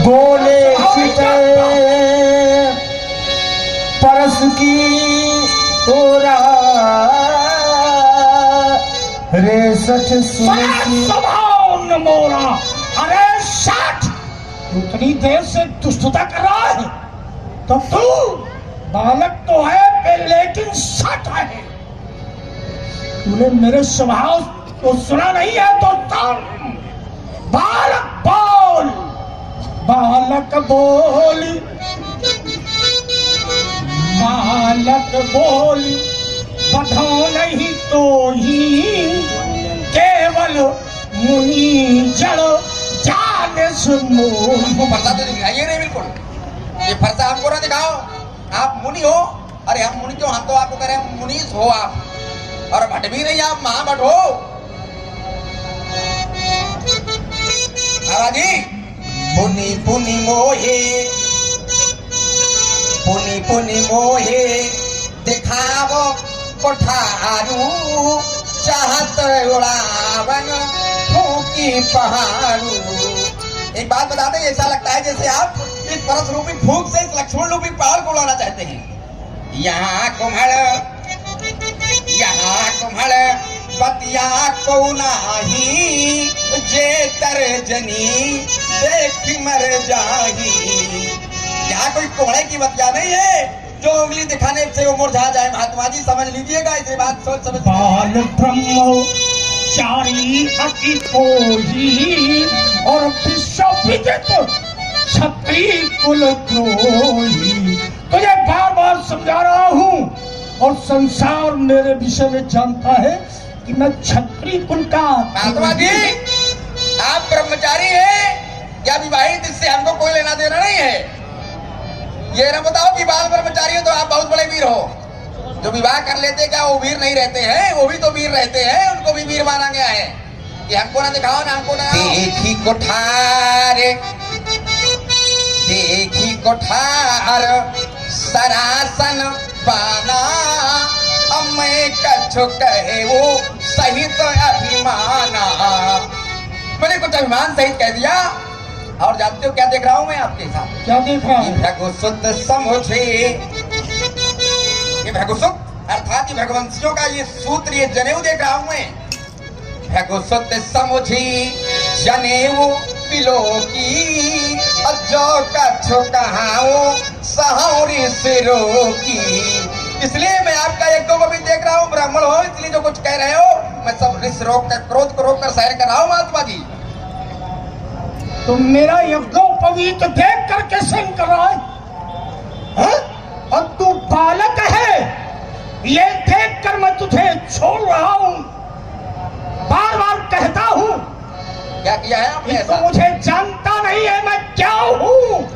बोले छिपे परस की तोरा रे सठ स्वभाव न मोरा। अरे सठ, इतनी देर से दुष्टता कर रहा है तो तू बालक तो है लेकिन सठ है। तूने मेरे स्वभाव को सुना नहीं है तो तुम बालक बोल, बालक बोल, बालक बोल, बधो नहीं तो ही केवल मुनि जड़ जाने सुमोह। हमको फरसा तो दिखाइए नहीं बिल्कुल, ये फरसा हमको ना दिखाओ। आप मुनि हो, अरे हम मुनि क्यों, हम तो आपको कह रहे हैं मुनीस हो आप, और भट भी नहीं आप महाभट हो। जी पुनि पुनि मोहे, पुनि पुनि मोहे दिखावो कोठारू, चाहत उड़ावन फूकी पहाड़ू। एक बात बता दें, ऐसा लगता है जैसे आप इस परस रूपी फूंक से इस लक्ष्मण रूपी पहाड़ को उड़ाना चाहते हैं। यहाँ कुम्हड़ पतिया को नाही, जे तर्जनी देख मर जाही। यहाँ कोई कोहड़े की बतिया नहीं है जो उंगली दिखाने से वो मुरझा जाए। महात्मा जी समझ लीजिएगा, इसे बात सोच समझ। बाल ब्रह्मचारी अति कोही और विश्व विदित क्षत्रिय कुल द्रोही। तुझे बार बार समझा रहा हूँ और संसार मेरे विषय में जानता है कि मैं क्षत्रिय कुल का। महात्मा जी आप ब्रह्मचारी हैं या विवाहित, इससे हमको कोई लेना देना नहीं है। ये ना बताओ कि बाल ब्रह्मचारी हो तो आप बहुत बड़े वीर हो। जो विवाह कर लेते क्या वो वीर नहीं रहते हैं? वो भी तो वीर रहते हैं, उनको भी वीर माना गया है। ये हमको ना दिखाओ ना हमको ना। देखी कोठार, देखी कोठार सरासन पाना, मैं कछु कहे वो सहित अभिमाना। मैंने कुछ अभिमान सहित कह दिया। और जानते हो क्या देख रहा हूं मैं आपके साथ? क्या देख रहा हूं? भगुसुत समझे, ये भगुसुत अर्थात भगवंशियों का ये सूत्र, ये जनेऊ देख रहा हूं मैं। भगुसुत समझी जनेऊ पिलो की, जो कछु कहाओ सहारी सिरो की। इसलिए मैं आपका एक दो को भी देख रहा हूँ, ब्राह्मण हो इसलिए जो कुछ कह रहे हो मैं सब रिस रोक कर, क्रोध को रोक कर सहन कर रहा हूँ। महात्मा जी तुम मेरा यज्ञोपवीत देख करके सहन कर रहा है? और तू बालक है ये देख कर मैं तुझे छोड़ रहा हूँ। बार बार कहता हूँ क्या किया है आपने ऐसा? तो मुझे जानता नहीं है मैं क्या हूँ,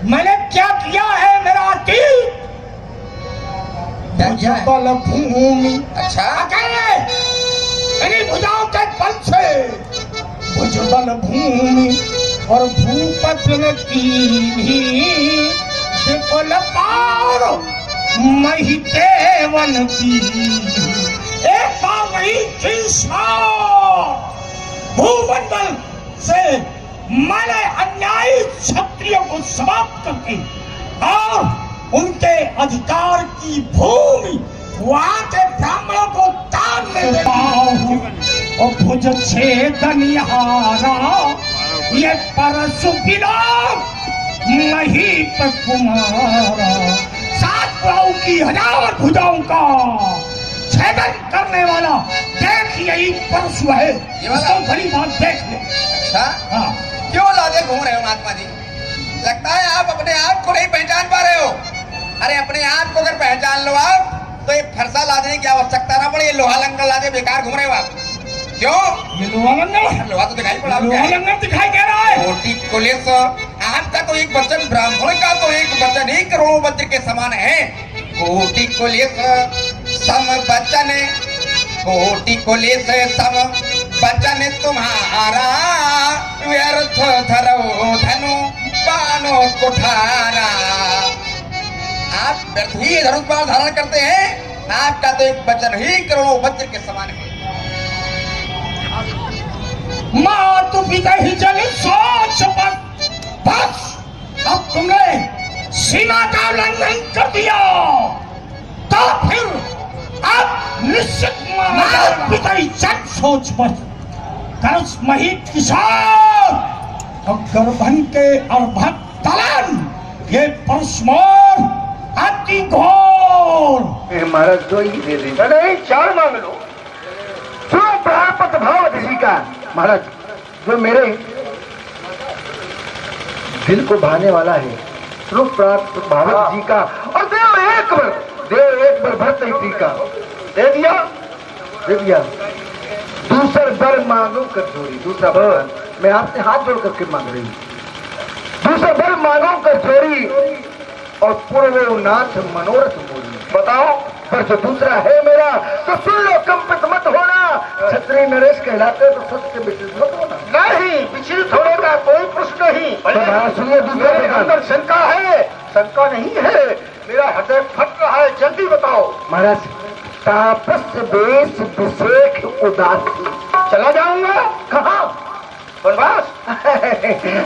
मैंने क्या किया है, मेरा अतीत। क्या किया है? बल भूमि, अच्छा अकेले मेरी भुजाओं के बल से भुजबल भूमि और भूपति ने की विपुल पार मही देवन की। एक बार वही भूमंडल से मैंने अन्यायी क्षत्रियों को समाप्त करके और उनके अधिकार की भूमि वहां के ब्राह्मणों को दान में देता हूं। और भुज छेदनिहारा ये परशु विलोक महीप कुमारा। 7 भुजाओं की 1000 भुजाओं का छेदन करने वाला देख यही परशु है। इसको बड़ी बात देख ले। अच्छा हाँ, क्यों लादे घूम रहे हो महात्मा जी? लगता है आप अपने आप को नहीं पहचान पा रहे हो। अरे अपने आप को अगर पहचान लो आप तो ये फरसा लादने की आवश्यकता ना पड़े। ये लोहा लंगर लादे बेकार घूम रहे हो आप। क्यों? ये लोहा लंगर, लोहा तो दिखाई पड़ा, लोहा लंगर दिखाई दे रहा है। कोटि कुलिस आपका तो एक वचन, ब्राह्मण का तो एक वचन ही करोड़ों वज्र के समान है। कोटि कुलिस सम वचन, कोटि कुलिस सम वचन तुम्हारा, व्यर्थ धरो धनु बानो कुठारा। आप व्यर्थ ही धनुष बाण धारण करते हैं। आपका तो एक वचन ही करोड़ों वज्र के समान है। मातु पिता ही जल सोच पर बस सीमा का उल्लंघन कर दिया तो फिर अब निश्चित पिता इज्जत सोच पर कर्ज महित किसान और गर्भन के अर्भक तलन ये परस्मोर अति घोर। महाराज दो ही दे देगा, नहीं 4 मांग लो। जो प्राप्त भाव जी का महाराज, जो मेरे दिल को भाने वाला है, रूप प्राप्त भावत जी का, और देव एक बार भक्त जी का दे दिया। दूसरा बर मांगो कर जोड़ी, दूसरा बर मैं आपसे हाथ जोड़ करके मांग रही हूँ। दूसरा बर मांगो कर जोड़ी और पूर्व नाथ मनोरथ बोली। बताओ, पर जो दूसरा है मेरा तो सुन लो, कंपित मत होना। छत्री नरेश कहलाते तो सत्य विचलित मत होना। नहीं, विचलित होने का कोई प्रश्न नहीं। सुनिए, दूसरे अंदर शंका है। शंका नहीं है, मेरा हृदय फट रहा है, जल्दी बताओ। महाराज, तापस वेश विशेष उदासी। चला जाऊंगा कहाँ? बनवास?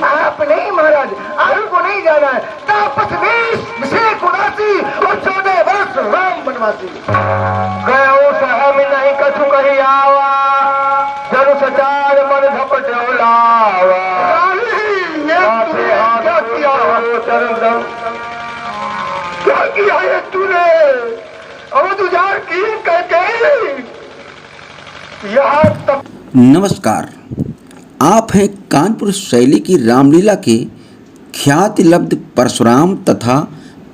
आप नहीं महाराज, आपको नहीं जाना है। तापस वेश विशेष उदासी और 14 वर्ष राम बनवासी। गयो सहम नहीं कछु कही आवा, जनु सचार मन झपट लावा। क्या किया है तूने? अब तुझार की कहके यहाँ तक। नमस्कार, आप हैं कानपुर शैली की रामलीला के ख्याति लब्ध परशुराम तथा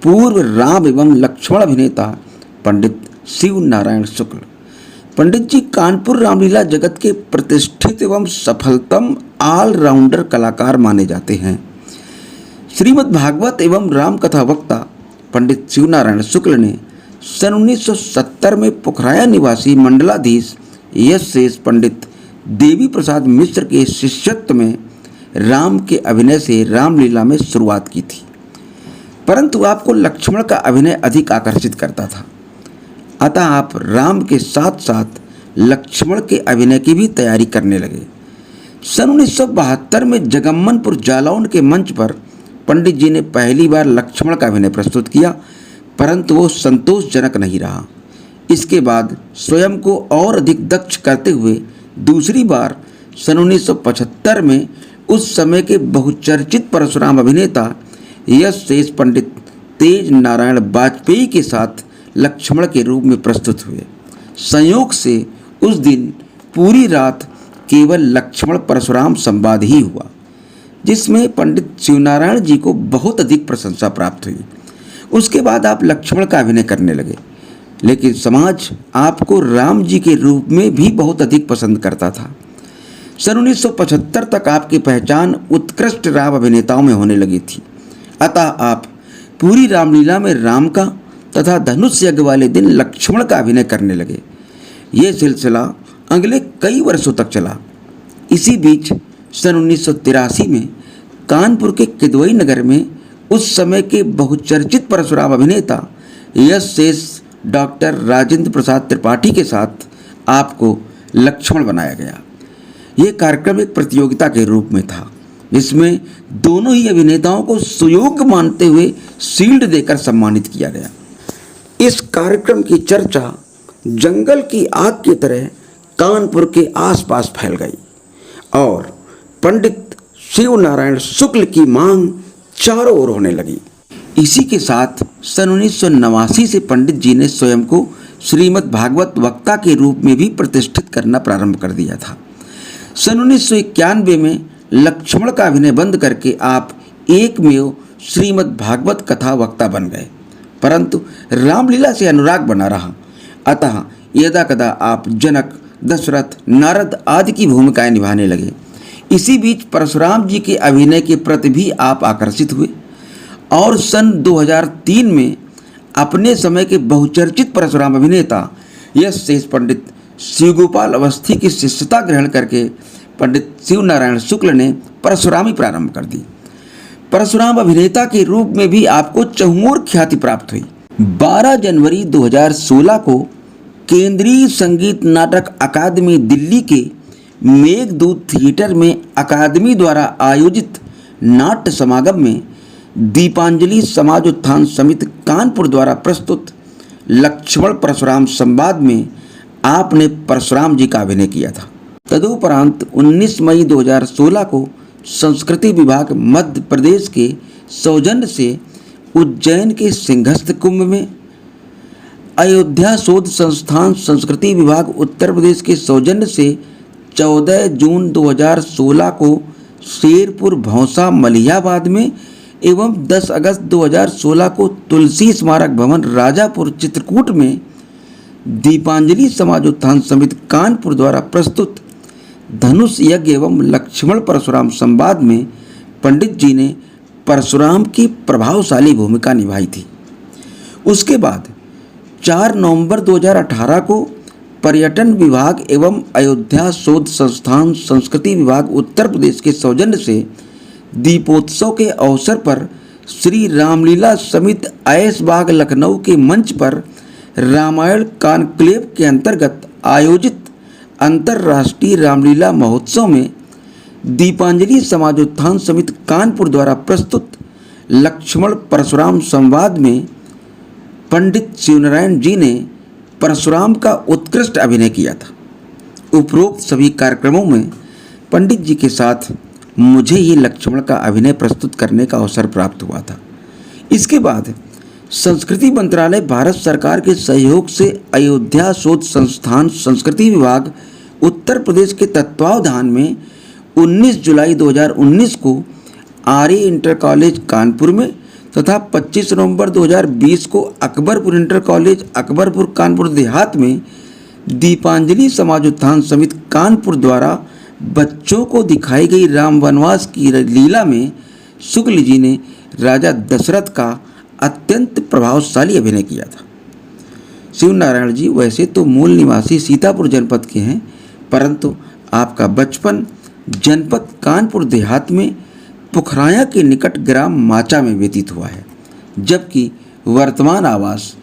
पूर्व राम एवं लक्ष्मण अभिनेता पंडित शिव नारायण शुक्ल। पंडित जी कानपुर रामलीला जगत के प्रतिष्ठित एवं सफलतम ऑलराउंडर कलाकार माने जाते हैं। श्रीमद् भागवत एवं राम कथा वक्ता पंडित शिव नारायण शुक्ल ने सन 1970 में पोखराया निवासी मंडलाधीश यश शेष पंडित देवी प्रसाद मिश्र के शिष्यत्व में राम के अभिनय से रामलीला में शुरुआत की थी, परंतु आपको लक्ष्मण का अभिनय अधिक आकर्षित करता था। अतः आप राम के साथ साथ लक्ष्मण के अभिनय की भी तैयारी करने लगे। सन 1972 में जगम्मनपुर जालौन के मंच पर पंडित जी ने पहली बार लक्ष्मण का अभिनय प्रस्तुत किया, परंतु वो संतोषजनक नहीं रहा। इसके बाद स्वयं को और अधिक दक्ष करते हुए दूसरी बार सन 1975 में उस समय के बहुचर्चित परशुराम अभिनेता यश शेष पंडित तेज नारायण वाजपेयी के साथ लक्ष्मण के रूप में प्रस्तुत हुए। संयोग से उस दिन पूरी रात केवल लक्ष्मण परशुराम संवाद ही हुआ, जिसमें पंडित शिवनारायण जी को बहुत अधिक प्रशंसा प्राप्त हुई। उसके बाद आप लक्ष्मण का अभिनय करने लगे, लेकिन समाज आपको राम जी के रूप में भी बहुत अधिक पसंद करता था। सन 1975 तक आपकी पहचान उत्कृष्ट राम अभिनेताओं में होने लगी थी। अतः आप पूरी रामलीला में राम का तथा धनुष यज्ञ वाले दिन लक्ष्मण का अभिनय करने लगे। ये सिलसिला अगले कई वर्षों तक चला। इसी बीच सन 1983 में कानपुर के किदवई नगर में उस समय के बहुचर्चित परशुराम अभिनेता यश शेष डॉक्टर राजेंद्र प्रसाद त्रिपाठी के साथ आपको लक्ष्मण बनाया गया। ये कार्यक्रम एक प्रतियोगिता के रूप में था, जिसमें दोनों ही अभिनेताओं को सुयोग्य मानते हुए शील्ड देकर सम्मानित किया गया। इस कार्यक्रम की चर्चा जंगल की आग की तरह कानपुर के आसपास फैल गई और पंडित शिव नारायण शुक्ल की मांग चारों ओर होने लगी। इसी के साथ सन 1989 से पंडित जी ने स्वयं को श्रीमद् भागवत वक्ता के रूप में भी प्रतिष्ठित करना प्रारंभ कर दिया था। सन 1991 में लक्ष्मण का अभिनय बंद करके आप एकमेव श्रीमद् भागवत कथा वक्ता बन गए, परंतु रामलीला से अनुराग बना रहा। अतः यदा कदा आप जनक, दशरथ, नारद आदि की भूमिकाएं निभाने लगे। इसी बीच परशुराम जी के अभिनय के प्रति भी आप आकर्षित हुए और सन 2003 में अपने समय के बहुचर्चित परशुराम अभिनेता यश शेष पंडित शिवगोपाल अवस्थी की शिष्यता ग्रहण करके पंडित शिव नारायण शुक्ल ने परशुरामी प्रारंभ कर दी। परशुराम अभिनेता के रूप में भी आपको चहुओर ख्याति प्राप्त हुई। 12 जनवरी 2016 को केंद्रीय संगीत नाटक अकादमी दिल्ली के मेघदूत थिएटर में अकादमी द्वारा आयोजित नाट्य समागम में दीपांजलि समाज उत्थान समिति कानपुर द्वारा प्रस्तुत लक्ष्मण परशुराम संवाद में आपने परशुराम जी का अभिनय किया था। तदुपरांत 19 मई 2016 को संस्कृति विभाग मध्य प्रदेश के सौजन्य से उज्जैन के सिंहस्थ कुंभ में, अयोध्या शोध संस्थान संस्कृति विभाग उत्तर प्रदेश के सौजन्य से 14 जून 2016 को शेरपुर भौसा मलियाबाद में एवं 10 अगस्त 2016 को तुलसी स्मारक भवन राजापुर चित्रकूट में दीपांजलि समाज उत्थान समिति कानपुर द्वारा प्रस्तुत धनुष यज्ञ एवं लक्ष्मण परशुराम संवाद में पंडित जी ने परशुराम की प्रभावशाली भूमिका निभाई थी। उसके बाद 4 नवंबर 2018 को पर्यटन विभाग एवं अयोध्या शोध संस्थान संस्कृति विभाग उत्तर प्रदेश के सौजन्य से दीपोत्सव के अवसर पर श्री रामलीला समिति ऐशबाग लखनऊ के मंच पर रामायण कॉन्क्लेव के अंतर्गत आयोजित अंतर्राष्ट्रीय रामलीला महोत्सव में दीपांजलि समाज उत्थान समिति कानपुर द्वारा प्रस्तुत लक्ष्मण परशुराम संवाद में पंडित शिवनारायण जी ने परशुराम का उत्कृष्ट अभिनय किया था। उपरोक्त सभी कार्यक्रमों में पंडित जी के साथ मुझे ही लक्ष्मण का अभिनय प्रस्तुत करने का अवसर प्राप्त हुआ था। इसके बाद संस्कृति मंत्रालय भारत सरकार के सहयोग से अयोध्या शोध संस्थान संस्कृति विभाग उत्तर प्रदेश के तत्वावधान में 19 जुलाई 2019 को आर्य इंटर कॉलेज कानपुर में तथा 25 नवंबर 2020 को अकबरपुर इंटर कॉलेज अकबरपुर कानपुर देहात में दीपांजलि समाज उत्थान समिति कानपुर द्वारा बच्चों को दिखाई गई राम वनवास की लीला में शुक्ल जी ने राजा दशरथ का अत्यंत प्रभावशाली अभिनय किया था। शिवनारायण जी वैसे तो मूल निवासी सीतापुर जनपद के हैं, परंतु आपका बचपन जनपद कानपुर देहात में पुखराया के निकट ग्राम माचा में व्यतीत हुआ है, जबकि वर्तमान आवास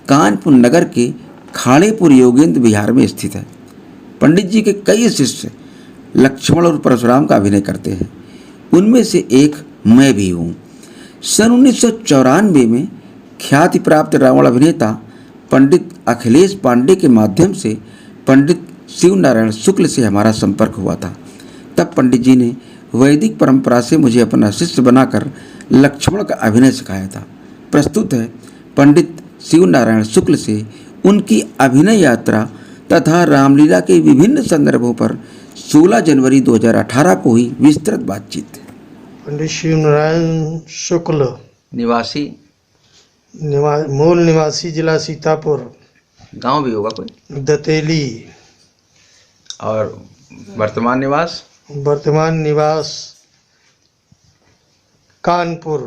कानपुर नगर के खाड़ेपुर योगेंद्र विहार में स्थित है। पंडित जी के कई शिष्य लक्ष्मण और परशुराम का अभिनय करते हैं, उनमें से एक मैं भी हूँ। सन 1994 में ख्याति प्राप्त रावण अभिनेता पंडित अखिलेश पांडे के माध्यम से पंडित शिवनारायण शुक्ल से हमारा संपर्क हुआ था। तब पंडित जी ने वैदिक परंपरा से मुझे अपना शिष्य बनाकर लक्ष्मण का अभिनय सिखाया था। प्रस्तुत है पंडित शिवनारायण शुक्ल से उनकी अभिनय यात्रा तथा रामलीला के विभिन्न संदर्भों पर 16 जनवरी 2018 को हुई विस्तृत बातचीत। पंडित शिवनारायण शुक्ल निवासी मूल निवासी जिला सीतापुर, गांव भी होगा कोई, दतेली, और वर्तमान निवास कानपुर,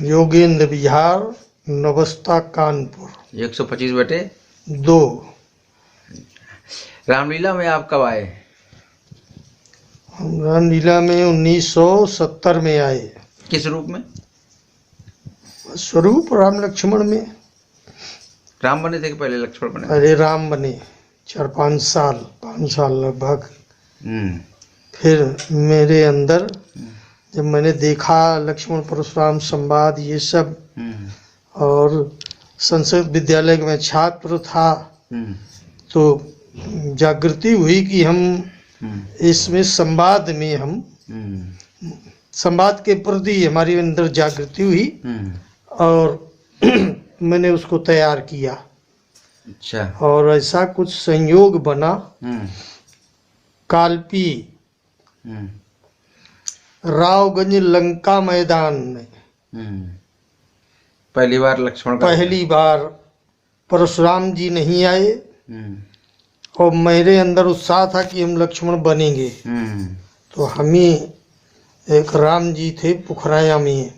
योगेंद्र विहार नवस्था कानपुर, 125/2। रामलीला में आप कब आए? हम रामलीला में 1970 में आए। किस रूप में? स्वरूप राम लक्ष्मण में। राम बने थे कि पहले लक्ष्मण बने? अरे राम बने 5 साल लगभग। फिर मेरे अंदर जब मैंने देखा लक्ष्मण परशुराम संवाद ये सब, और संस्कृत विद्यालय में छात्र था, तो जागृति हुई कि हम इसमें संवाद में संवाद के प्रति हमारी अंदर जागृति हुई और मैंने उसको तैयार किया। अच्छा। और ऐसा कुछ संयोग बना। कालपी रावगंज लंका मैदान में पहली बार परशुराम जी नहीं आए और मेरे अंदर उत्साह था कि हम लक्ष्मण बनेंगे। तो हम ही एक राम जी थे पुखराया में,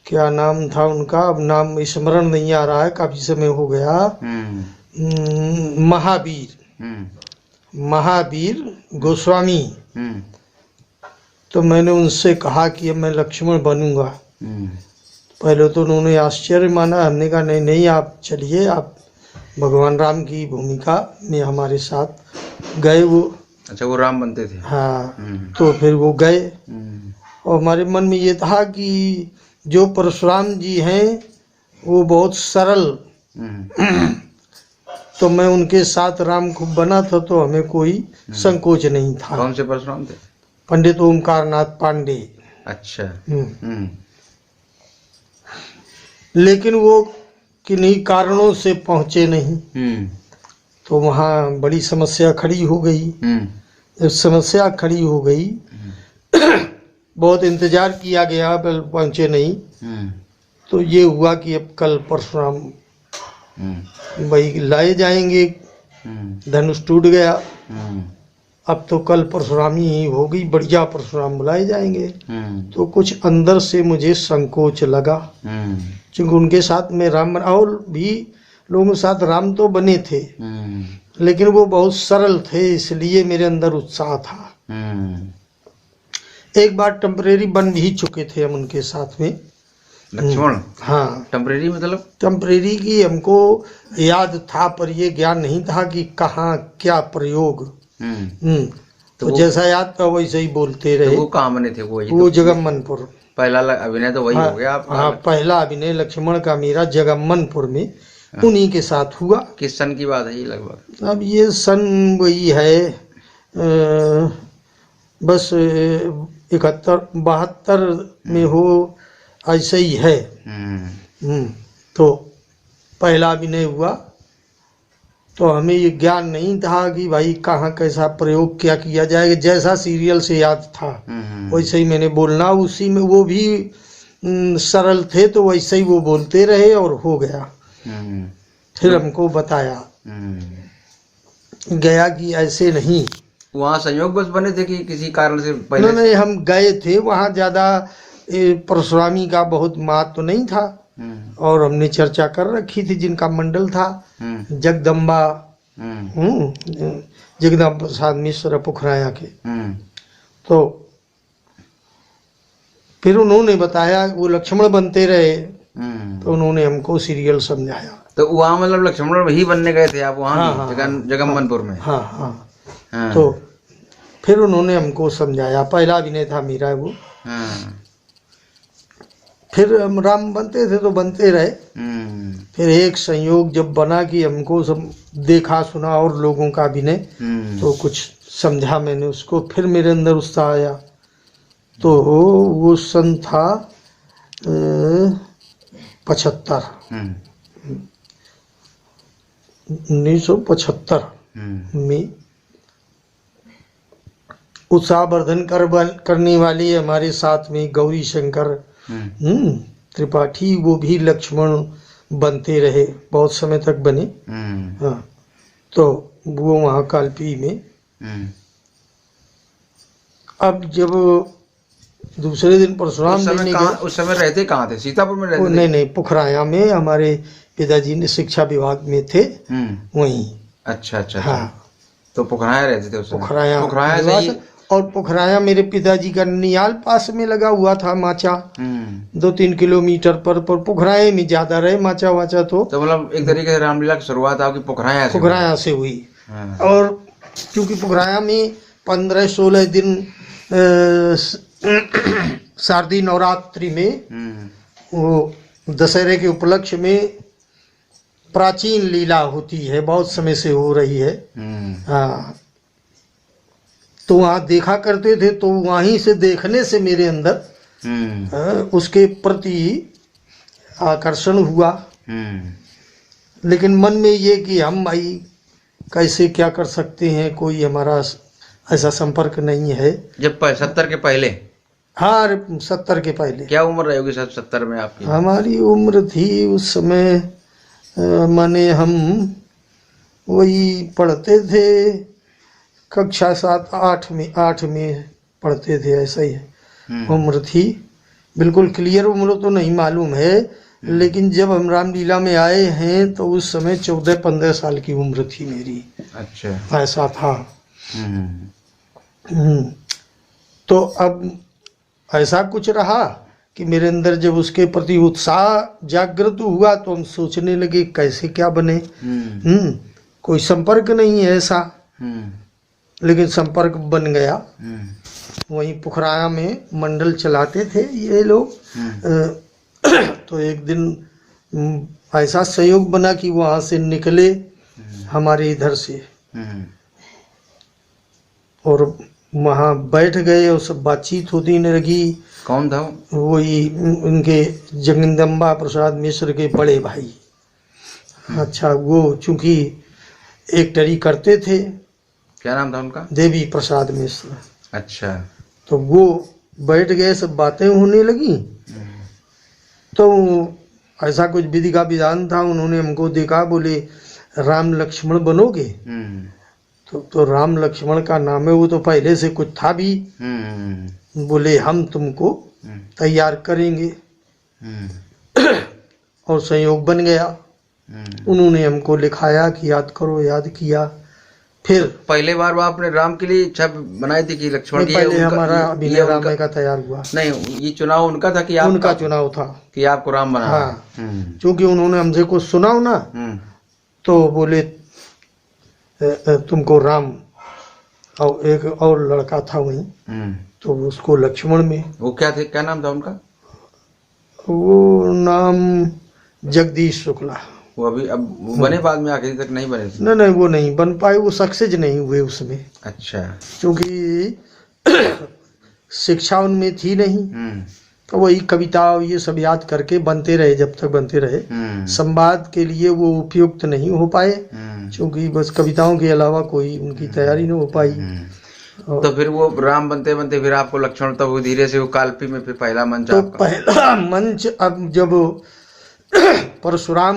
क्या नाम था उनका, अब नाम स्मरण नहीं आ रहा है, काफी समय हो गया। महावीर गोस्वामी। तो मैंने उनसे कहा कि अब मैं लक्ष्मण बनूंगा। पहले तो उन्होंने आश्चर्य माना, हमने कहा नहीं आप चलिए, आप भगवान राम की भूमिका में हमारे साथ गए। वो अच्छा, वो राम बनते थे? हाँ। तो फिर वो गए और हमारे मन में ये था कि जो परशुराम जी हैं वो बहुत सरल, तो मैं उनके साथ राम खूब बना था, तो हमें कोई संकोच नहीं था। कौन से परशुराम थे? पंडित ओमकार नाथ पांडे। अच्छा। लेकिन वो किन्हीं कारणों से पहुंचे नहीं, तो वहाँ बड़ी समस्या खड़ी हो गई। जब समस्या खड़ी हो गई बहुत इंतजार किया गया, पर पहुंचे नहीं। तो ये हुआ कि अब कल परशुराम भाई लाए जाएंगे, धनुष टूट गया, अब तो कल परशुराम ही होगी, बढ़िया परशुराम बुलाए जाएंगे। तो कुछ अंदर से मुझे संकोच लगा, क्योंकि उनके साथ में राम और भी लोगों के साथ राम तो बने थे, लेकिन वो बहुत सरल थे, इसलिए मेरे अंदर उत्साह था। एक बार टेम्परेरी बन भी चुके थे हम उनके साथ में। लक्ष्मण? हाँ, टेम्परेरी मतलब? टेम्परेरी की हमको याद था, पर ये ज्ञान नहीं था कि कहाँ क्या प्रयोग। तो जैसा याद था वैसे ही बोलते रहे। तो वो कहाँ बने थे? वो जगम्मनपुर। पहला अभिनय तो वही हाँ, हो गया आपका? हाँ, पहला अभिनय लक्ष्मण का मेरा जगम्मनपुर में उन्हीं के साथ हुआ। किस सन की बात है ये लगभग? अब ये सन वही है बस 71-72 में हो, ऐसे ही है। तो पहला अभिनय हुआ, तो हमें ये ज्ञान नहीं था कि भाई कहाँ कैसा प्रयोग क्या किया जाएगा। जैसा सीरियल से याद था वैसे ही मैंने बोलना, उसी में वो भी सरल थे, तो वैसे ही वो बोलते रहे और हो गया। फिर हमको बताया गया कि ऐसे नहीं। वहाँ संयोग बस बने थे कि किसी कारण से पहले? नहीं, हम गए थे वहाँ, ज्यादा परशुरामी का बहुत महत्व तो नहीं था, और हमने चर्चा कर रखी थी जिनका मंडल था जगदम्बा, जगदम्बा प्रसाद मिश्र पोखराया के। तो फिर उन्होंने बताया, वो लक्ष्मण बनते रहे, तो उन्होंने हमको सीरियल समझाया। तो वहाँ मतलब लक्ष्मण ही बनने गए थे आप वहाँ? हाँ, जगम्मनपुर में? हाँ, हाँ। तो फिर उन्होंने हमको समझाया, पहला अभिनय था मेरा वो। फिर हम राम बनते थे तो बनते रहे। फिर एक संयोग जब बना कि हमको सब देखा सुना और लोगों का अभिनय, तो कुछ समझा मैंने उसको, फिर मेरे अंदर उत्साह आया। तो वो सन था 75, 1975 में। उत्साहवर्धन करने वाले हमारे साथ में गौरी शंकर त्रिपाठी, वो भी लक्ष्मण बनते रहे, बहुत समय तक बने। हाँ, तो वो वहाँ कालपी में। अब जब दूसरे दिन परशुराम लेने गए, उस समय रहते कहाँ थे? सीतापुर में रहते? नहीं, पोखराया में, हमारे पिताजी ने शिक्षा विभाग में थे वहीं। अच्छा। हाँ, तो पोखराया रहते थे उस समय? पोखराया से ही। और पोखराया मेरे पिताजी का नियाल पास में लगा हुआ था, माचा 2-3 किलोमीटर पर पोखराया में ज्यादा रहे माचा वाचा। तो मतलब एक तरीके से रामलीला की शुरुआत आपकी पोखराया से हुई। और क्योंकि पोखराया में 15-16 दिन शारदीय नवरात्रि में वो दशहरे के उपलक्ष्य में प्राचीन लीला होती है, बहुत समय से हो रही है। हाँ, तो वहाँ देखा करते थे, तो वहीं से देखने से मेरे अंदर उसके प्रति आकर्षण हुआ। लेकिन मन में ये कि हम भाई कैसे क्या कर सकते हैं, कोई हमारा ऐसा संपर्क नहीं है। जब 70 के पहले? हाँ, 70 के पहले। क्या उम्र रही होगी 70 में आपकी? हमारी उम्र थी उस समय, माने हम वही पढ़ते थे कक्षा 7-8 में पढ़ते थे, ऐसा ही उम्र थी। बिल्कुल क्लियर उम्र तो नहीं मालूम है, लेकिन जब हम रामलीला में आए हैं तो उस समय 14-15 साल की उम्र थी मेरी। अच्छा, ऐसा था। तो अब ऐसा कुछ रहा कि मेरे अंदर जब उसके प्रति उत्साह जागृत हुआ, तो हम सोचने लगे कैसे क्या बने। कोई संपर्क नहीं है ऐसा, लेकिन संपर्क बन गया। वहीं पुखराया में मंडल चलाते थे ये लोग। तो एक दिन ऐसा संयोग बना कि वहाँ से निकले हमारे इधर से और वहाँ बैठ गए और सब बातचीत होती न लगी। कौन था वो? वही उनके जगदम्बा प्रसाद मिश्र के बड़े भाई। अच्छा, वो चूंकि एक्टरी करते थे। क्या नाम था उनका? देवी प्रसाद मिश्र। अच्छा। तो वो बैठ गए, सब बातें होने लगी। तो ऐसा कुछ विधि का विधान था। उन्होंने हमको देखा, बोले राम लक्ष्मण बनोगे? तो राम लक्ष्मण का नाम है, वो तो पहले से कुछ था भी। बोले हम तुमको तैयार करेंगे। और संयोग बन गया। उन्होंने हमको लिखाया कि याद करो, याद किया। फिर पहले बार वो आपने राम के लिए इच्छा बनाई थी कि लक्ष्मण की? पहले हमारा अभिनय राम का तैयार हुआ। नहीं, ये चुनाव उनका था कि आपका? उनका चुनाव था कि आपको राम बना? हाँ, क्योंकि उन्होंने हमसे कुछ सुना हो ना, तो बोले तुमको राम। और एक और लड़का था वहीं, तो उसको लक्ष्मण में। वो क्या थे, क्या नाम था उनका? वो नाम जगदीश शुक्ला। वो अभी अब वो बने बाद में, आखिरी तक नहीं बने थे? नहीं, वो नहीं बन पाए, वो सक्सेस नहीं हुए उसमें। अच्छा। क्योंकि शिक्षा उनमें थी नहीं। तो वही कविता ये सब याद करके बनते रहे, जब तक बनते रहे। संवाद के लिए वो उपयुक्त नहीं हो पाए, क्योंकि बस कविताओं के अलावा कोई उनकी तैयारी नहीं हो पाई। तो फिर वो राम बनते बनते फिर आपको लक्ष्मण, तब वो धीरे से वो कालपी में फिर पहला मंच तो आपका? पहला मंच, अब जब परशुराम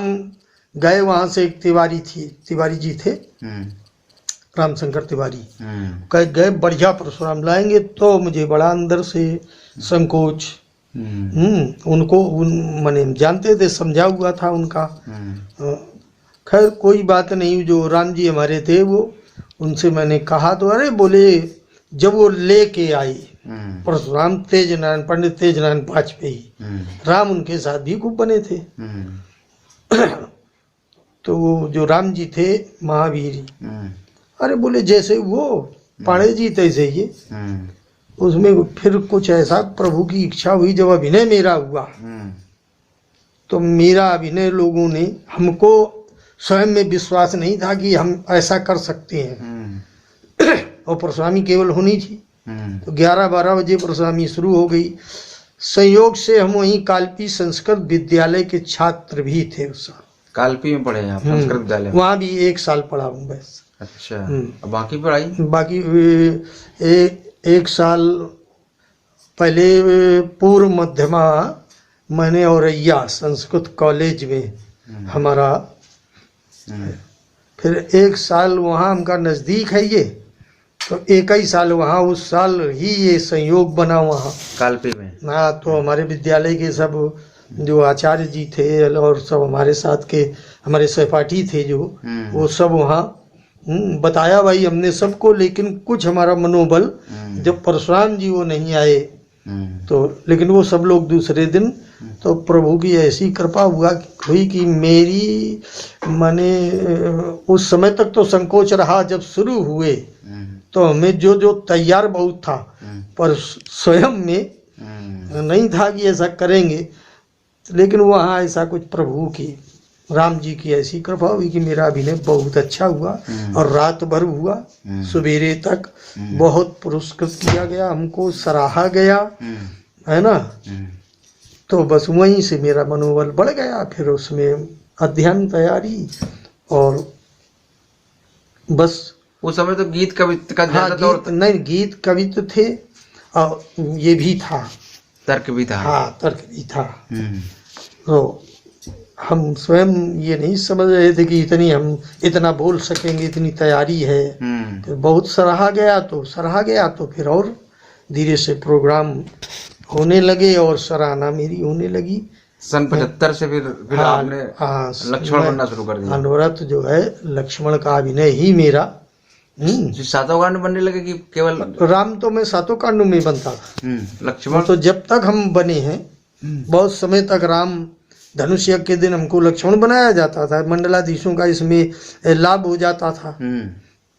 गए वहां से, एक तिवारी जी थे, रामशंकर तिवारी। कह गए बढ़िया परशुराम लाएंगे, तो मुझे बड़ा अंदर से संकोच। उनको माने जानते थे, समझा हुआ था उनका। खैर कोई बात नहीं, जो राम जी हमारे थे वो, उनसे मैंने कहा तो अरे बोले, जब वो लेके आए परशुराम, पंडित तेज नारायण वाजपेयी, राम उनके साथ भी खूब बने थे। तो जो राम जी थे महावीर, अरे बोले जैसे वो पाणे जी तैसे ये। उसमें फिर कुछ ऐसा प्रभु की इच्छा हुई, जब अभिनय मेरा हुआ, तो मेरा अभिनय लोगों ने, हमको स्वयं में विश्वास नहीं था कि हम ऐसा कर सकते हैं। और परशुरामी केवल होनी थी। तो 11-12 बजे परशुरामी शुरू हो गई। संयोग से हम वहीं कालपी संस्कृत विद्यालय के छात्र भी थे उस साल। कालपी में पढ़े आप संस्कृत विद्यालय? वहाँ भी 1 साल पढ़ा हूँ बस। अच्छा। अब बाकी पढ़ाई? बाकी 1 साल पहले पूर्व मध्यमा मैंने औरैया संस्कृत कॉलेज में हमारा। फिर 1 साल वहाँ हमका नज़दीक है ये, तो 1 ही साल वहाँ, उस साल ही ये संयोग बना वहाँ कालपी में। हाँ, तो हमारे विद्यालय के सब जो आचार्य जी थे और सब हमारे साथ के हमारे सहपाठी थे जो, वो सब वहाँ बताया भाई हमने सबको। लेकिन कुछ हमारा मनोबल, जब परशुराम जी वो नहीं आए तो, लेकिन वो सब लोग दूसरे दिन, तो प्रभु की ऐसी कृपा हुई कि मेरी माने उस समय तक तो संकोच रहा, जब शुरू हुए तो हमें जो तैयार बहुत था, पर स्वयं में नहीं था कि ऐसा करेंगे। लेकिन वहाँ ऐसा कुछ प्रभु की, राम जी की ऐसी कृपा हुई कि मेरा अभिनय बहुत अच्छा हुआ। और रात भर हुआ, सवेरे तक बहुत पुरस्कृत किया गया, हमको सराहा गया, है ना। तो बस वहीं से मेरा मनोबल बढ़ गया। फिर उसमें अध्ययन, तैयारी, और बस। उस समय तो गीत कविता का हाँ, नहीं गीत कविता थे, और ये भी था, तर्क भी था। हाँ, तर्क भी था। तो हम स्वयं ये नहीं समझ रहे थे कि हम इतना बोल सकेंगे, इतनी तैयारी है। फिर बहुत सराहा गया, तो फिर और धीरे से प्रोग्राम होने लगे और सराहना मेरी होने लगी। सन 75 से फिर आपने लक्ष्मण बनना शुरू कर दिया। अनुरत जो है लक्ष्मण का अभिनय ही मेरा। सातों कांड बनने लगे कि केवल राम? तो मैं सातों कांडों में बनता था। लक्ष्मण तो जब तक हम बने हैं, बहुत समय तक राम धनुष यज्ञ के दिन हमको लक्ष्मण बनाया जाता था, मंडलाधीशों का इसमें लाभ हो जाता था।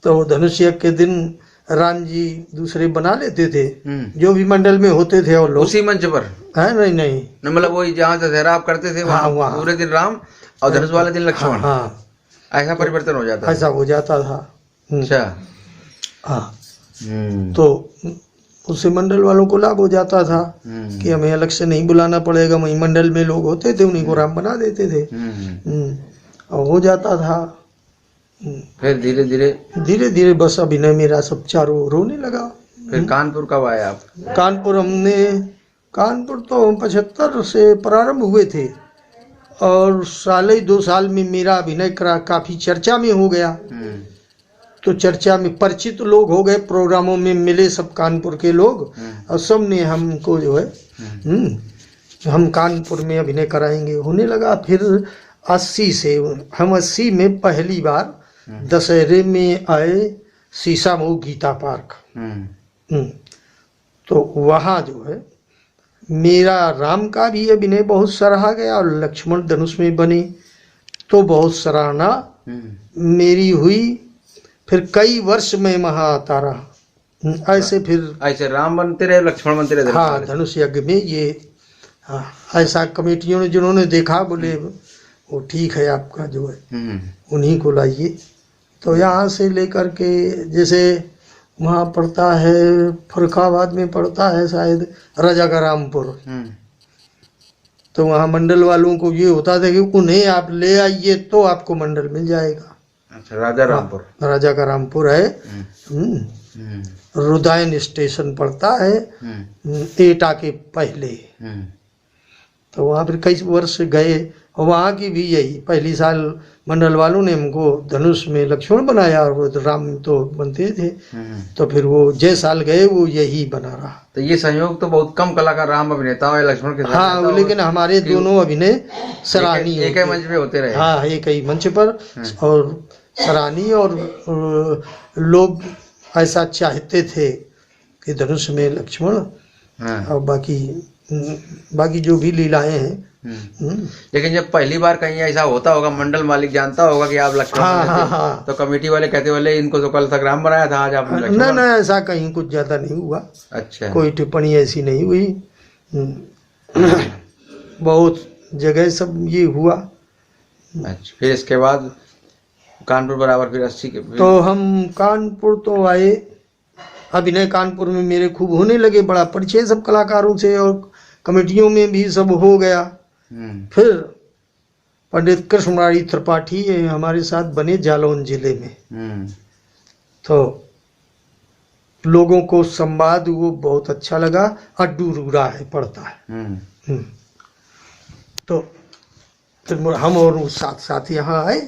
तो धनुष यज्ञ के दिन राम जी दूसरे बना लेते थे, जो भी मंडल में होते थे और लोग उसी मंच पर है। नहीं नहीं, न, मतलब वही जहाँ दशहरा आप करते थे हाँ, वहाँ वहाँ। पूरे दिन राम और धनुष वाले दिन लक्ष्मण, हाँ, ऐसा परिवर्तन हो जाता ऐसा हो जाता था। अच्छा। हाँ, तो उससे मंडल वालों को लाभ हो जाता था कि हमें अलग से नहीं बुलाना पड़ेगा, वही मंडल में लोग होते थे उन्हीं को राम बना देते थे। और हो जाता था। फिर धीरे धीरे धीरे बस अभिनय मेरा सब चारों ओर होने लगा। फिर कानपुर कब आए आप? कानपुर तो 75 से प्रारंभ हुए थे और 2 साल में मेरा अभिनय काफी चर्चा में हो गया। तो चर्चा में परिचित लोग हो गए, प्रोग्रामों में मिले सब कानपुर के लोग और सब ने हमको जो है हम कानपुर में अभिनय कराएंगे होने लगा। फिर 80 में पहली बार दशहरे में आए शीशामऊ गीता पार्क। तो वहाँ जो है मेरा राम का भी अभिनय बहुत सराहा गया और लक्ष्मण धनुष में बने तो बहुत सराहना मेरी हुई। फिर कई वर्ष में वहाँ आता रहा। ऐसे राम बनते रहे, लक्ष्मण बनते रहे। हाँ, धनुष यज्ञ में ये ऐसा कमेटियों ने जिन्होंने देखा बोले वो ठीक है, आपका जो है उन्हीं को लाइए। तो यहाँ से लेकर के जैसे वहाँ पड़ता है फरुखाबाद में पड़ता है शायद राजा का रामपुर, तो वहाँ मंडल वालों को ये होता था कि उन्हें आप ले आइए तो आपको मंडल मिल जाएगा। अच्छा, राजा का रामपुर है। रुदायन स्टेशन पड़ता है एटा के पहले। तो वहाँ फिर कई वर्ष गए और वहाँ की भी यही पहली साल मंडल वालों ने हमको धनुष में लक्ष्मण बनाया और वो राम तो बनते थे। तो फिर वो जय साल गए वो यही बना रहा। तो ये संयोग तो बहुत कम कलाकार राम अभिनेता और लक्ष्मण के साथ। हाँ, लेकिन हमारे दोनों अभिनय सराहनीय एक ही मंच पे होते रहे। हाँ, एक ही मंच पर और सराहनीय और लोग ऐसा चाहते थे कि धनुष में लक्ष्मण और बाकी जो भी लीलाएं हैं। लेकिन जब पहली बार कहीं ऐसा होता होगा, मंडल मालिक जानता होगा कि आप लक्ष्मण हाँ, तो कमेटी वाले कहते बोले इनको तो कल तक राम बनाया था, आज आपने लक्ष्मण। नहीं, ऐसा कहीं कुछ ज्यादा नहीं हुआ। अच्छा, कोई टिप्पणी ऐसी नहीं हुई। बहुत जगह सब ये हुआ। अच्छा, फिर इसके बाद कानपुर बराबर फिर 80 के तो हम कानपुर तो आए, अभिनय कानपुर में मेरे खूब होने लगे, बड़ा परिचय सब कलाकारों से और कमेटियों में भी सब हो गया। फिर पंडित कृष्णमुरारी त्रिपाठी हमारे साथ बने जालौन जिले में। तो लोगों को संवाद वो बहुत अच्छा लगा। अड्डू रूरा है पड़ता है। तो फिर हम और साथ साथ यहाँ आए।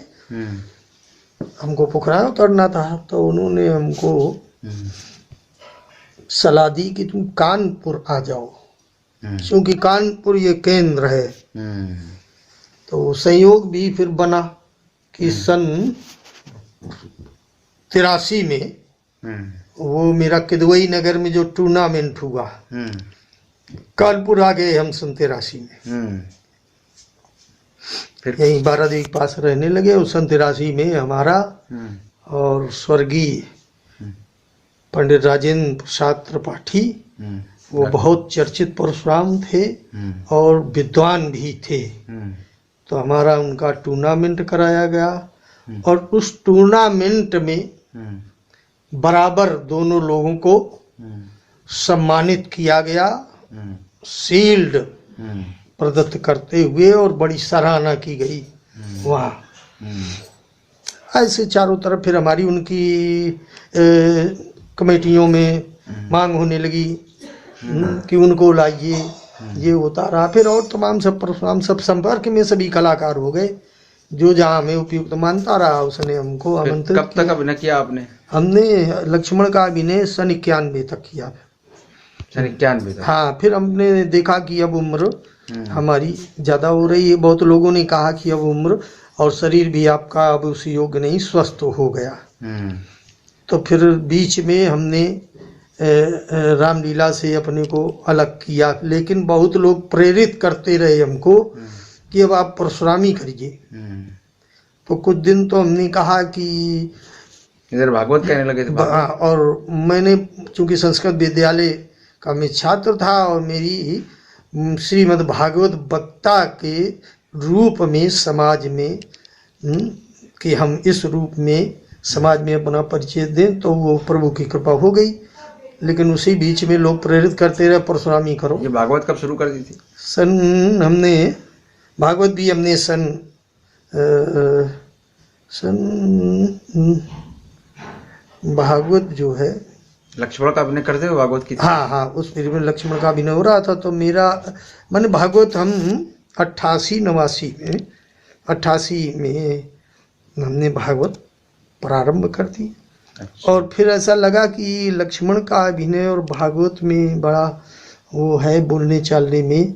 हमको पोखरा उतरना था तो उन्होंने हमको सलाह दी कि तुम कानपुर आ जाओ, क्योंकि कानपुर ये केंद्र है। तो संयोग भी फिर बना कि सन 83 में वो मेरा किदवई नगर में जो टूर्नामेंट हुआ, कानपुर आ गए हम सन 83 में। फिर यहीं बारादेवी के पास रहने लगे और सन 83 में हमारा और स्वर्गीय पंडित राजेंद्र प्रसाद त्रिपाठी, वो बहुत चर्चित परशुराम थे और विद्वान भी थे। तो हमारा उनका टूर्नामेंट कराया गया और उस टूर्नामेंट में बराबर दोनों लोगों को सम्मानित किया गया, शील्ड प्रदत्त करते हुए, और बड़ी सराहना की गई वहाँ। ऐसे चारों तरफ फिर हमारी उनकी कमेटियों में मांग होने लगी कि उनको लाइए, ये होता रहा। फिर और तमाम सब परशुराम सब संपर्क में सभी कलाकार हो गए, जो जहाँ हमें उपयुक्त मानता रहा उसने हमको आमंत्रित। कब तक अभिनय किया आपने? हमने लक्ष्मण का अभिनय सन 91 तक किया। सन 91 तक? हाँ, फिर हमने देखा कि अब उम्र हमारी ज़्यादा हो रही है। बहुत लोगों ने कहा कि अब उम्र और शरीर भी आपका अब उस योग्य नहीं, स्वस्थ हो गया। तो फिर बीच में हमने रामलीला से अपने को अलग किया, लेकिन बहुत लोग प्रेरित करते रहे हमको कि अब आप परशुरामी करिए। तो कुछ दिन तो हमने कहा कि इधर भागवत कहने लगे थे हाँ, और मैंने चूंकि संस्कृत विद्यालय का मैं छात्र था और मेरी श्रीमद् भागवत वक्ता के रूप में समाज में कि हम इस रूप में समाज में अपना परिचय दें, तो वो प्रभु की कृपा हो गई। लेकिन उसी बीच में लोग प्रेरित करते रहे परशुरामी करो। ये भागवत कब शुरू कर दी थी? हमने भागवत भी हमने सन भागवत जो है लक्ष्मण का अभिनय करते हुए भागवत की थी? हाँ, उस पीरियड में लक्ष्मण का अभिनय हो रहा था। तो मेरा मैंने भागवत हम 88 में हमने भागवत प्रारंभ कर दी। अच्छा। और फिर ऐसा लगा कि लक्ष्मण का अभिनय और भागवत में बड़ा वो है बोलने चालने में।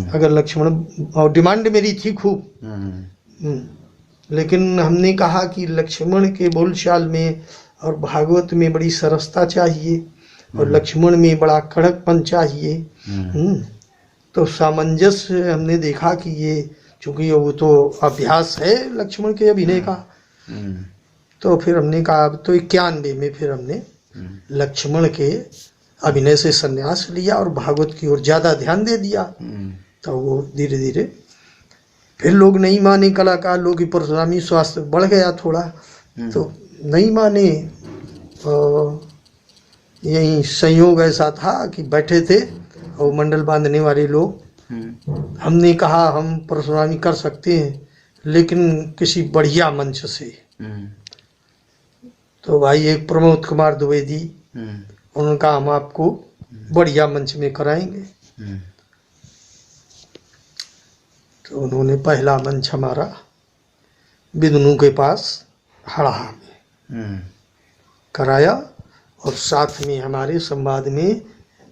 अगर लक्ष्मण, और डिमांड मेरी थी खूब, लेकिन हमने कहा कि लक्ष्मण के बोलचाल में और भागवत में बड़ी सरसता चाहिए और लक्ष्मण में बड़ा कड़कपन चाहिए। तो सामंजस्य हमने देखा कि ये चूंकि वो तो अभ्यास है लक्ष्मण के अभिनय का, तो फिर हमने कहा अब तो 91 में फिर हमने लक्ष्मण के अभिनय से संन्यास लिया और भागवत की ओर ज़्यादा ध्यान दे दिया। तो वो धीरे धीरे फिर लोग नहीं माने, कलाकार लोग की परशुरामी स्वास्थ्य बढ़ गया थोड़ा, तो नहीं माने। यही संयोग ऐसा था कि बैठे थे और मंडल बांधने वाले लोग, हमने कहा हम परशुरामी कर सकते हैं लेकिन किसी बढ़िया मंच से। तो भाई एक प्रमोद कुमार द्विवेदी, उन्होंने कहा हम आपको बढ़िया मंच में कराएंगे। तो उन्होंने पहला मंच हमारा बिदनू के पास हड़हा में कराया और साथ में हमारे संवाद में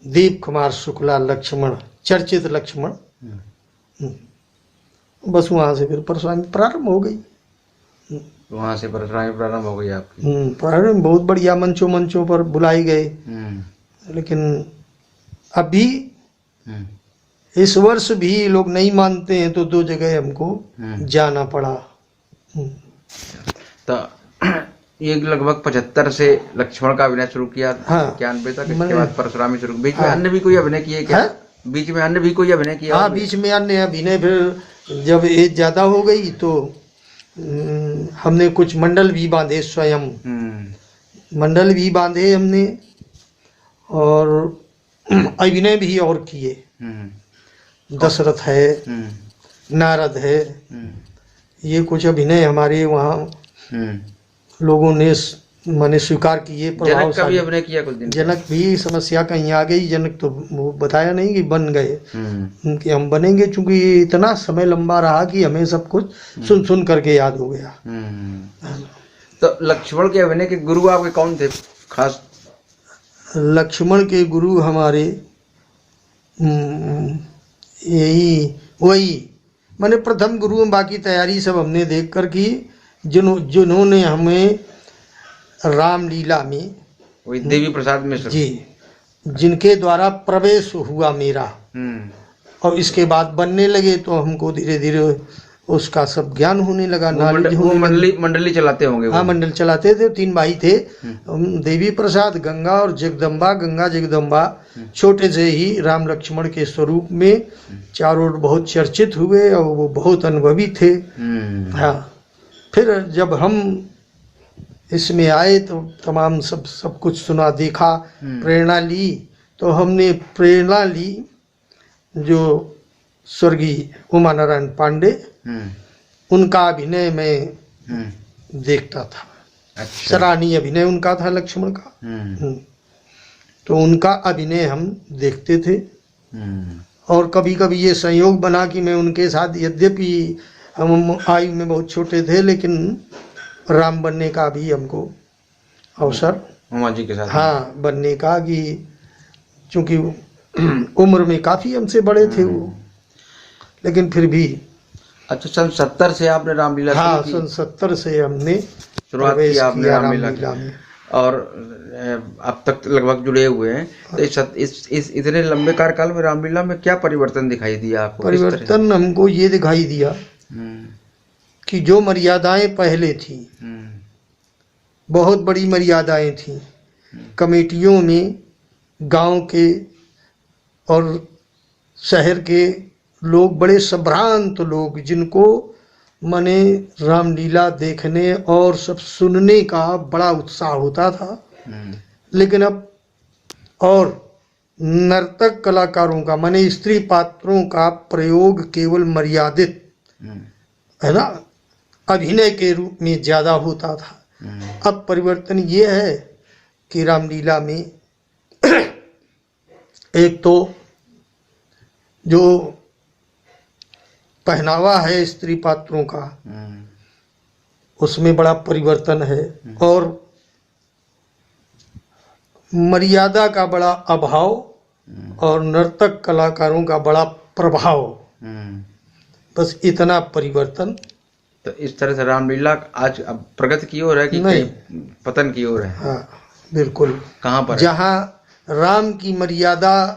दीप कुमार शुक्ला लक्ष्मण, चर्चित लक्ष्मण, बस वहाँ से फिर परशुरामी प्रारंभ हो गई। वहाँ से परशुरामी प्रारंभ हो गई आपकी? प्रारंभ बहुत बढ़िया मंचों पर बुलाए गए। लेकिन अभी इस वर्ष भी लोग नहीं मानते हैं तो 2 जगह हमको जाना पड़ा। तो ये लगभग 75 से लक्ष्मण का अभिनय शुरू किया, हाँ। 91 तक। इसके बाद परशुरामी शुरू। बीच में अन्य भी कोई अभिनय किए क्या? बीच में अन्य भी कोई अभिनय किया? हाँ, बीच में अन्य अभिनय। फिर जब एज ज्यादा हो गई तो हमने कुछ मंडल भी बांधे, स्वयं मंडल भी बांधे हमने और अभिनय भी और किए। दशरथ है, नारद है, ये कुछ अभिनय हमारे वहाँ लोगों ने माने स्वीकार किए। जनक का भी अभिनय किया कुछ दिन? जनक भी समस्या कहीं आ गई। जनक तो वो बताया नहीं कि बन गए, कि हम बनेंगे, चूंकि इतना समय लंबा रहा कि हमें सब कुछ सुन करके याद हो गया। तो लक्ष्मण के अभिनय के गुरु आपके कौन थे खास? लक्ष्मण के गुरु हमारे यही वही मैंने प्रथम गुरु, बाकी तैयारी सब हमने देख कर की। जिन्होंने हमें रामलीला में, वही देवी प्रसाद मिश्र जी, जिनके द्वारा प्रवेश हुआ मेरा, और इसके बाद बनने लगे तो हमको धीरे धीरे उसका सब ज्ञान होने लगा। मंडली चलाते होंगे? हाँ, मंडल चलाते थे। 3 भाई थे, देवी प्रसाद, गंगा और जगदम्बा। गंगा जगदम्बा छोटे से ही राम लक्ष्मण के स्वरूप में चारों ओर बहुत चर्चित हुए और वो बहुत अनुभवी थे। हाँ, फिर जब हम इसमें आए तो तमाम सब कुछ सुना, देखा, प्रेरणा ली। तो हमने प्रेरणा ली जो स्वर्गीय उमा नारायण पांडे, उनका अभिनय में देखता था। अच्छा। सराहनीय अभिनय उनका था लक्ष्मण का। तो उनका अभिनय हम देखते थे। और कभी कभी ये संयोग बना कि मैं उनके साथ, यद्यपि हम आयु में बहुत छोटे थे, लेकिन राम बनने का भी हमको अवसर, उमा जी के साथ, हाँ, बनने का, कि चूंकि उम्र में काफी हमसे बड़े थे वो, लेकिन फिर भी। अच्छा, सन 70 से आपने रामलीला? हाँ, सन 70 से हमने शुरुआत की आपने रामलीला में, और अब तक लगभग जुड़े हुए हैं। तो इस इतने लंबे कार्यकाल में रामलीला में क्या परिवर्तन दिखाई दिया आपको? परिवर्तन हमको ये दिखाई दिया कि जो मर्यादाएं पहले थी बहुत बड़ी मर्यादाएं थीं। कमेटियों में गांव के और शहर के लोग, बड़े संभ्रांत लोग, जिनको मने रामलीला देखने और सब सुनने का बड़ा उत्साह होता था। लेकिन अब और नर्तक कलाकारों का, माने स्त्री पात्रों का प्रयोग केवल मर्यादित, है ना, अभिनय के रूप में ज्यादा होता था। अब परिवर्तन ये है कि रामलीला में एक तो जो पहनावा है स्त्री पात्रों का, उसमें बड़ा परिवर्तन है, और मर्यादा का बड़ा अभाव, और नर्तक कलाकारों का बड़ा प्रभाव। बस इतना परिवर्तन। तो इस तरह से रामलीला आज अब प्रगति की ओर है कि नहीं, कहीं पतन की ओर है? हाँ बिल्कुल। कहाँ पर है? जहाँ राम की मर्यादा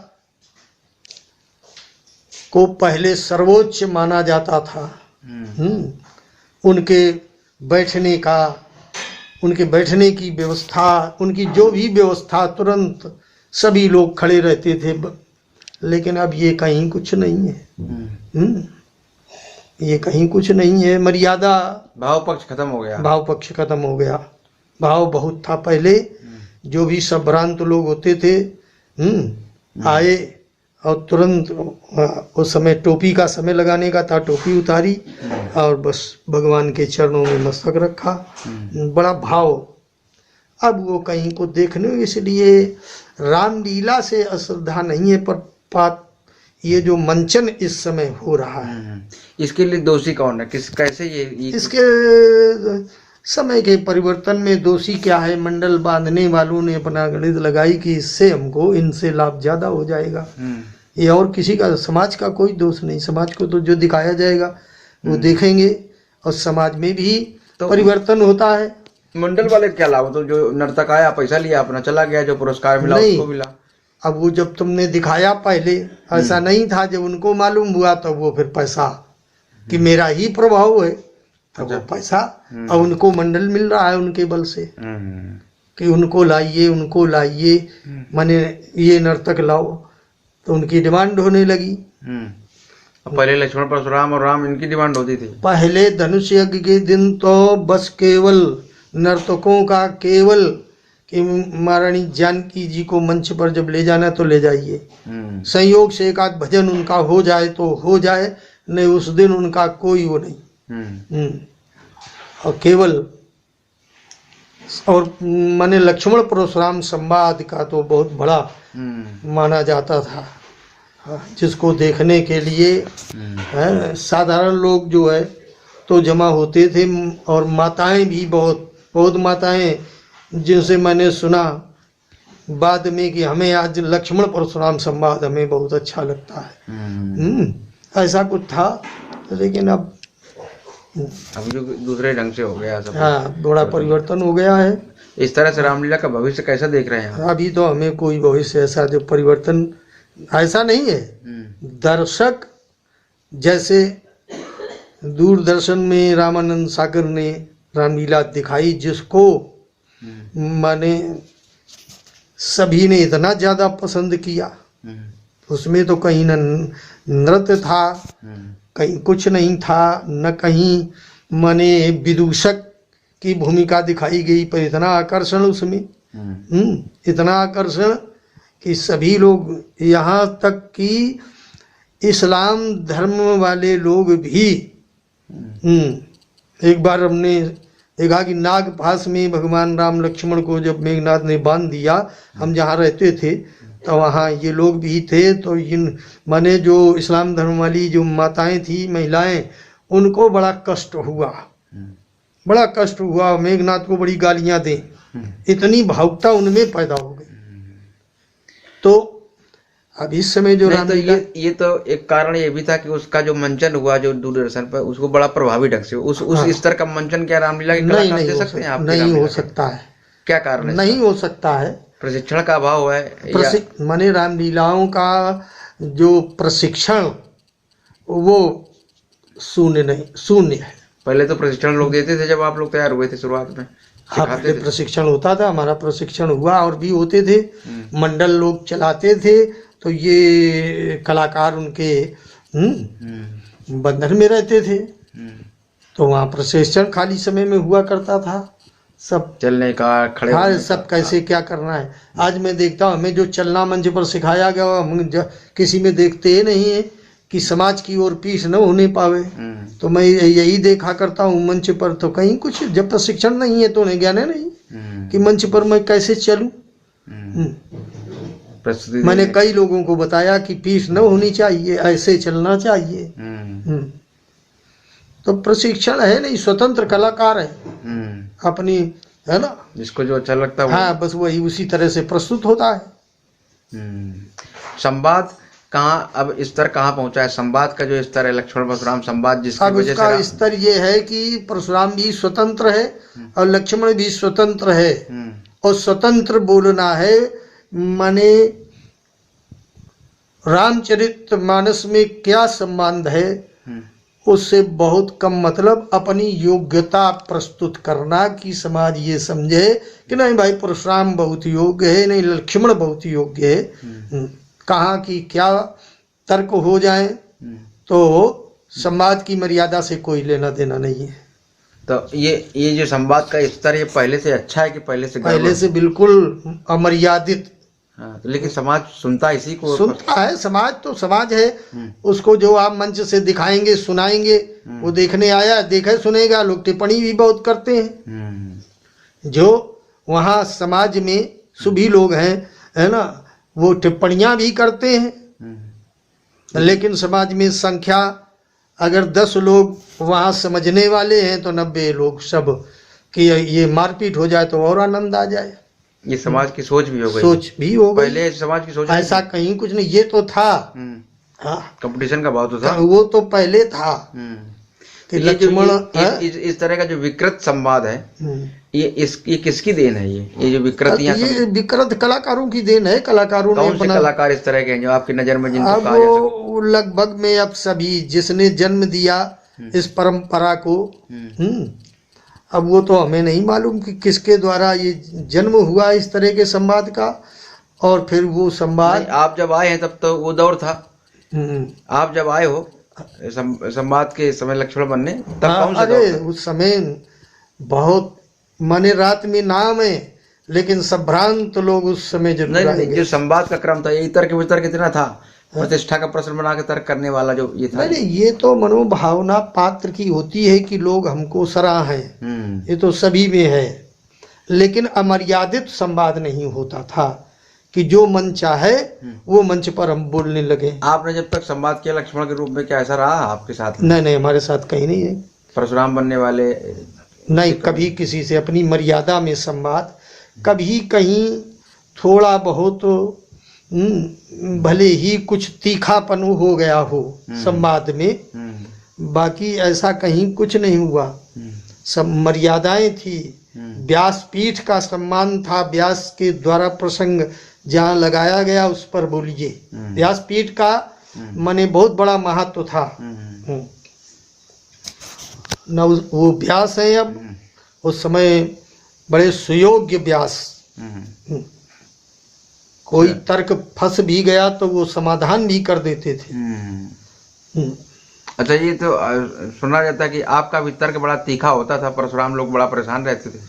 को पहले सर्वोच्च माना जाता था, उनके बैठने का, उनके बैठने की व्यवस्था, उनकी जो भी व्यवस्था, तुरंत सभी लोग खड़े रहते थे। लेकिन अब ये कहीं कुछ नहीं है। ये कहीं कुछ नहीं है। मर्यादा, भाव पक्ष खत्म हो गया। भाव पक्ष खत्म हो गया। भाव बहुत था पहले। जो भी संभ्रांत लोग होते थे, आए और तुरंत उस समय टोपी का समय लगाने का था, टोपी उतारी और बस भगवान के चरणों में मस्तक रखा। बड़ा भाव। अब वो कहीं को देखने, इसलिए रामलीला से अश्रद्धा नहीं है, पर ये जो मंचन इस समय हो रहा है, इसके लिए दोषी कौन है? कैसे ये इसके समय के परिवर्तन में दोषी क्या है? मंडल बांधने वालों ने अपना गणित लगाई कि इससे हमको, इनसे लाभ ज्यादा हो जाएगा। ये और किसी का, समाज का कोई दोष नहीं। समाज को तो जो दिखाया जाएगा वो देखेंगे, और समाज में भी तो परिवर्तन होता है। मंडल वाले क्या लाभ? तो जो नर्तक आया, पैसा लिया, अपना चला गया, जो पुरस्कार मिला उसको मिला। अब वो जब तुमने दिखाया, पहले ऐसा नहीं था, जब उनको मालूम हुआ तो वो फिर पैसा कि मेरा ही प्रभाव है, तो वो पैसा, और उनको मंडल मिल रहा है उनके बल से कि उनको लाइए, उनको लाइए, माने ये नर्तक लाओ, तो उनकी डिमांड होने लगी। पहले लक्ष्मण परशुराम और राम, इनकी डिमांड होती थी। पहले धनुष यज्ञ के दिन तो बस केवल नर्तकों का, केवल कि महारानी जानकी जी को मंच पर जब ले जाना तो ले जाइए, संयोग से एक आध भजन उनका हो जाए तो हो जाए, नहीं उस दिन उनका कोई वो नहीं। और केवल, और माने लक्ष्मण परशुराम संवाद का तो बहुत बड़ा माना जाता था, जिसको देखने के लिए साधारण लोग जो है तो जमा होते थे, और माताएं भी, बहुत बहुत माताएं, जिनसे मैंने सुना बाद में कि हमें आज लक्ष्मण परशुराम संवाद हमें बहुत अच्छा लगता है। ऐसा कुछ था, लेकिन अब जो दूसरे ढंग से हो गया सब। हाँ, बड़ा परिवर्तन हो गया है। इस तरह से रामलीला का भविष्य कैसा देख रहे हैं? अभी तो हमें कोई भविष्य ऐसा जो परिवर्तन ऐसा नहीं है। दर्शक जैसे दूरदर्शन में रामानंद सागर ने रामलीला दिखाई, जिसको माने सभी ने इतना ज्यादा पसंद किया, उसमें तो कहीं न नृत्य था, कहीं कुछ नहीं था, न कहीं माने विदूषक की भूमिका दिखाई गई, पर इतना आकर्षण उसमें, इतना आकर्षण कि सभी लोग, यहाँ तक कि इस्लाम धर्म वाले लोग भी, एक बार हमने देखा कि नागपास में भगवान राम लक्ष्मण को जब मेघनाथ ने बांध दिया, हम जहाँ रहते थे तो वहाँ ये लोग भी थे, तो इन माने जो इस्लाम धर्म वाली जो माताएं थी, महिलाएं, उनको बड़ा कष्ट हुआ, बड़ा कष्ट हुआ, मेघनाथ को बड़ी गालियां दें, इतनी भावुकता उनमें पैदा हो गई। तो अब इस समय जो तो ये तो एक कारण ये भी था कि उसका जो मंचन हुआ जो दूरदर्शन पर, उसको बड़ा प्रभावी ढंग से उस स्तर का मंचन क्या रामलीला के कलाकार दे सकते हैं आप? नहीं हो सकता है। क्या कारण है? नहीं हो सकता है। प्रशिक्षण का अभाव है, माने रामलीलाओं का जो प्रशिक्षण वो शून्य है। पहले तो प्रशिक्षण लोग देते थे जब आप लोग तैयार हुए थे शुरुआत में, हाँ, पहले प्रशिक्षण होता था, हमारा प्रशिक्षण हुआ और भी होते थे, मंडल लोग चलाते थे, तो ये कलाकार उनके बंधन में रहते थे, तो वहाँ प्रशिक्षण खाली समय में हुआ करता था, सब चलने का, खड़े हाँ होने सब का। कैसे क्या करना है। आज मैं देखता हूँ हमें जो चलना मंच पर सिखाया गया हम किसी में देखते ही नहीं है कि समाज की ओर पीछ न होने पावे। तो मैं यही देखा करता हूँ मंच पर, तो कहीं कुछ जब प्रशिक्षण नहीं है तो उन्हें ज्ञान है नहीं कि मंच पर मैं कैसे चलूं। प्रस्तुति मैंने देने- कई लोगों को बताया कि पीछ न होनी चाहिए, ऐसे चलना चाहिए। तो प्रशिक्षण है नहीं, स्वतंत्र कलाकार है अपनी, है ना, जिसको जो अच्छा लगता है वो। हाँ बस वही उसी तरह से प्रस्तुत होता है। संवाद कहाँ, अब स्तर कहाँ पहुंचा है संवाद का जो स्तर है, लक्ष्मण परशुराम संवाद, जिसकी अब वजह उसका से स्तर ये है कि परशुराम भी स्वतंत्र है और लक्ष्मण भी स्वतंत्र है। और स्वतंत्र बोलना है माने रामचरितमानस में क्या संबंध है उससे बहुत कम, मतलब अपनी योग्यता प्रस्तुत करना कि समाज ये समझे कि नहीं भाई परशुराम बहुत योग्य है, नहीं लक्ष्मण बहुत योग्य है। कहाँ की क्या तर्क हो जाए तो समाज की मर्यादा से कोई लेना देना नहीं है। तो ये जो संवाद का स्तर ये पहले से अच्छा है कि पहले से गड़बड़? पहले से बिल्कुल अमर्यादित। हाँ, तो लेकिन समाज सुनता इसी को। सुनता है समाज, तो समाज है, उसको जो आप मंच से दिखाएंगे सुनाएंगे वो देखने आया देखे सुनेगा। लोग टिप्पणी भी बहुत करते हैं, जो वहाँ समाज में सभी लोग हैं, है ना, वो टिप्पणियां भी करते हैं। लेकिन समाज में संख्या अगर 10 लोग वहाँ समझने वाले हैं तो 90 लोग सब कि ये मारपीट हो जाए तो और आनंद आ जाए। ये समाज की सोच भी हो गई, सोच भी हो गई। पहले समाज की सोच ऐसा कहीं कुछ नहीं, ये तो था हाँ, कंपटीशन का भाव तो था, वो तो पहले था कि ये जो लक्ष्मण इस तरह का जो विकृत संवाद है ये किसकी देन है? ये जो विकृत ये विकृत कलाकारों की देन है। कलाकारों ने कौन से अपना, कलाकार इस तरह के हैं जो आपकी नजर में जिनको अब कहा जा सकता वो लगभग में अब सभी जिसने जन्म दिया इस परंपरा को, अब वो तो हमें नहीं मालूम कि किसके द्वारा ये जन्म हुआ इस तरह के संवाद का। और फिर वो है? संवाद नहीं, आप जब आए हैं तब तो वो दौर था, आप जब आए हो संवाद के समय लक्ष्मण बनने तब कौन सा अरे दौर था? उस समय बहुत माने रात में नाम है, लेकिन संभ्रांत लोग उस समय जरूर नहीं, आएंगे। जो संवाद का क्रम था ये तर्क वितर्क कितना था, प्रतिष्ठा का प्रश्न बना के तर्क करने वाला जो ये था। नहीं, ये तो मनोभावना पात्र की होती है कि लोग हमको सराहें, ये तो सभी में है। लेकिन अमर्यादित संवाद नहीं होता था कि जो मन चाहे वो मंच पर हम बोलने लगे। आपने जब तक संवाद किया लक्ष्मण के रूप में, क्या ऐसा रहा आपके साथ में? नहीं नहीं, हमारे साथ कहीं नहीं है। परशुराम बनने वाले नहीं, कभी किसी से अपनी मर्यादा में संवाद, कभी कहीं थोड़ा बहुत भले ही कुछ तीखापन हो गया हो संवाद में, बाकी ऐसा कहीं कुछ नहीं हुआ। सब मर्यादाएं थी। व्यासपीठ का सम्मान था, व्यास के द्वारा प्रसंग जहाँ लगाया गया उस पर बोलिए। व्यासपीठ का माने बहुत बड़ा महत्व था। न वो व्यास है, अब उस समय बड़े सुयोग्य व्यास। कोई तर्क फंस भी गया तो वो समाधान भी कर देते थे। अच्छा, ये तो सुना जाता है कि आपका भी तर्क बड़ा तीखा होता था, परशुराम लोग बड़ा परेशान रहते थे।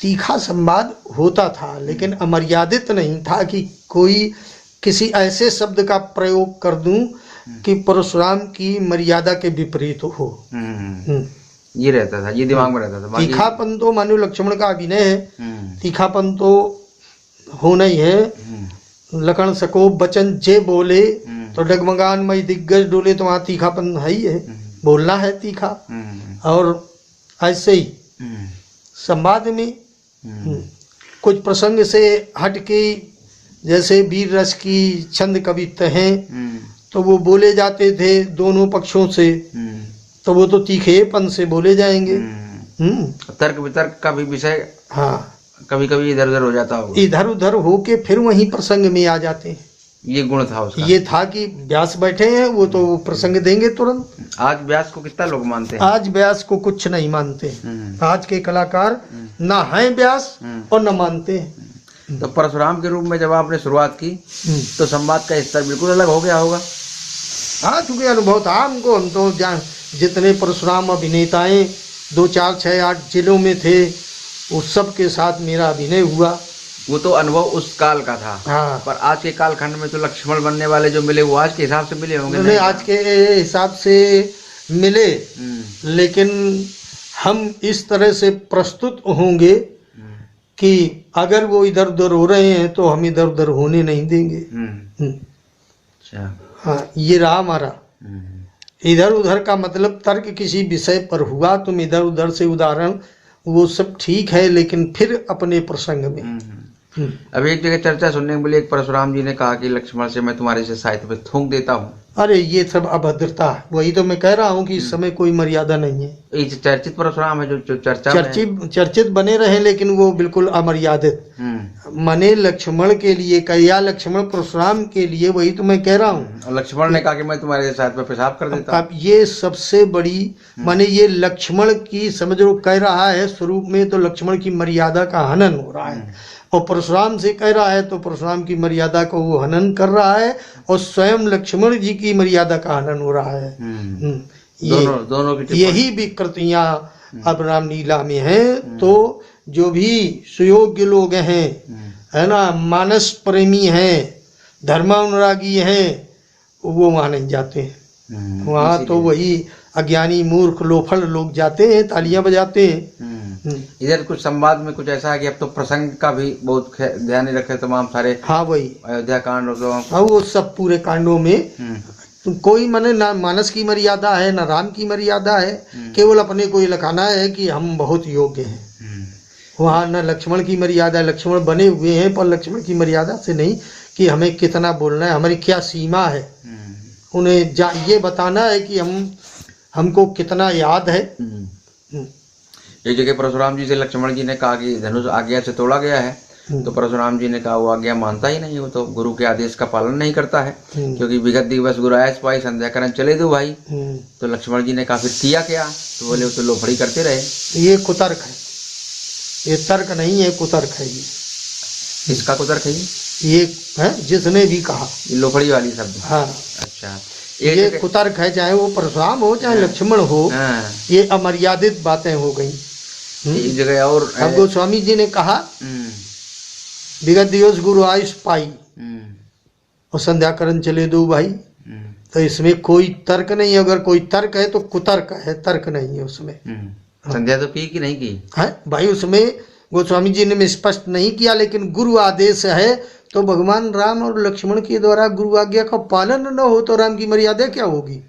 तीखा संवाद होता था लेकिन अमर्यादित नहीं था कि कोई किसी ऐसे शब्द का प्रयोग कर दूं कि परशुराम की मर्यादा के विपरीत हो। ये रहता था, ये दिमाग में रहता था। बाकी तीखापन तो मानो लक्ष्मण का अभिनय है, तीखापन तो होना ही है। लखन सको बचन जे बोले तो डगमगान मई दिग्गज डोले, तो वहाँ तीखापन है ही है, बोलना है तीखा। और ऐसे ही संवाद में कुछ प्रसंग से हट के, जैसे वीर रस की छंद कविता हैं तो वो बोले जाते थे दोनों पक्षों से, तो वो तो तीखेपन से बोले जाएंगे। तर्क वितर्क का भी विषय हाँ, कभी कभी इधर उधर हो जाता होगा। इधर उधर होके फिर वहीं प्रसंग में आ जाते हैं। ये गुण था उसका। ये था कि व्यास बैठे हैं, वो तो प्रसंग देंगे तुरंत। आज व्यास को कितना लोग मानते हैं? आज व्यास को कुछ नहीं मानते। हम्म। आज के कलाकार ना हैं व्यास और न मानते हैं। तो परशुराम के रूप में जब आपने शुरुआत की तो संवाद का स्तर बिल्कुल अलग हो गया होगा। हाँ, चूंकि अनुभव था हमको, हम तो जितने परशुराम अभिनेताएं 2, 4, 6, 8 जिलों में थे, उस सब के साथ मेरा अभिनय हुआ। वो तो अनुभव उस काल का था। हाँ, पर आज के कालखंड में तो लक्ष्मण बनने वाले जो मिले वो आज के हिसाब से मिले होंगे। उन्हें आज के हिसाब से मिले, लेकिन हम इस तरह से प्रस्तुत होंगे कि अगर वो इधर उधर हो रहे हैं तो हम इधर उधर होने नहीं देंगे। अच्छा। हाँ, ये रहा हमारा। इधर उधर का मतलब तर्क किसी विषय पर हुआ, तुम इधर उधर से उदाहरण, वो सब ठीक है, लेकिन फिर अपने प्रसंग में। अभी एक जगह चर्चा सुनने को मिली, एक परशुराम जी ने कहा कि लक्ष्मण से मैं तुम्हारे से साहित्य पे थूक देता हूँ। अरे ये सब अभद्रता है। वही तो मैं कह रहा हूँ कि इस समय कोई मर्यादा नहीं है। ये चर्चित परशुराम है जो चर्चा में है। चर्चित बने रहे, लेकिन वो बिल्कुल अमर्यादित। मने लक्ष्मण के लिए या लक्ष्मण परशुराम के लिए, वही तो मैं कह रहा हूँ। और लक्ष्मण ने कहा कि मैं तुम्हारे साथ पे पेशाब कर देता हूँ। अब ये सबसे बड़ी माने ये लक्ष्मण की समझ लो, कह रहा है स्वरूप में तो लक्ष्मण की मर्यादा का हनन हो रहा है, और परशुराम से कह रहा है तो परशुराम की मर्यादा को वो हनन कर रहा है, और स्वयं लक्ष्मण जी की मर्यादा का हनन हो रहा है। ये दोनों की यही विकृतियां अब रामलीला में हैं। तो जो भी सुयोग्य लोग हैं, है ना, मानस प्रेमी हैं, धर्मानुरागी हैं, वो वहाँ नहीं जाते हैं। वहाँ तो वही अज्ञानी मूर्ख लोफल लोग जाते हैं, तालियां बजाते हैं। इधर कुछ संवाद में कुछ ऐसा है कि अब तो प्रसंग का भी बहुत ध्यान नहीं रखे तमाम सारे। हाँ, वही अयोध्या कांड हो, हाँ, वो सब पूरे कांडों में कोई माने ना मानस की मर्यादा है ना राम की मर्यादा है। केवल अपने को ये लखाना है कि हम बहुत योग्य हैं। वहाँ न लक्ष्मण की मर्यादा, लक्ष्मण बने हुए हैं पर लक्ष्मण की मर्यादा से नहीं कि हमें कितना बोलना है, हमारी क्या सीमा है। उन्हें ये बताना है कि हमको कितना याद है। एक जगह परशुराम जी से लक्ष्मण जी ने कहा कि धनुष आज्ञा से तोड़ा गया है, तो परशुराम जी ने कहा वो आज्ञा मानता ही नहीं, वो तो गुरु के आदेश का पालन नहीं करता है, क्योंकि विगत दिवस गुरु आया सिपाही संध्या करन चले दो भाई। तो लक्ष्मण जी ने कहा फिर किया क्या? तो बोले वो तो लोफड़ी करते रहे। ये कुतर्क है, ये तर्क नहीं है, कुतर्क है। ये इसका कुतर्क है ये है जिसने भी कहा, ये लोफड़ी वाली शब्द। हाँ, अच्छा, ये कुतर्क है, चाहे वो परशुराम हो चाहे लक्ष्मण हो। ये अमर्यादित बातें हो गई। एक जगह और अब गोस्वामी जी ने कहा विगत दिवस गुरु आयुष पाई और संध्या करन चले दो भाई। तो इसमें कोई तर्क नहीं है। अगर कोई तर्क है तो कुतर्क है, तर्क नहीं है उसमें। संध्या तो की कि नहीं की है भाई, उसमें गोस्वामी जी ने स्पष्ट नहीं किया, लेकिन गुरु आदेश है तो भगवान राम और लक्ष्मण के द्वारा गुरु आज्ञा का पालन न हो तो राम की मर्यादा क्या होगी।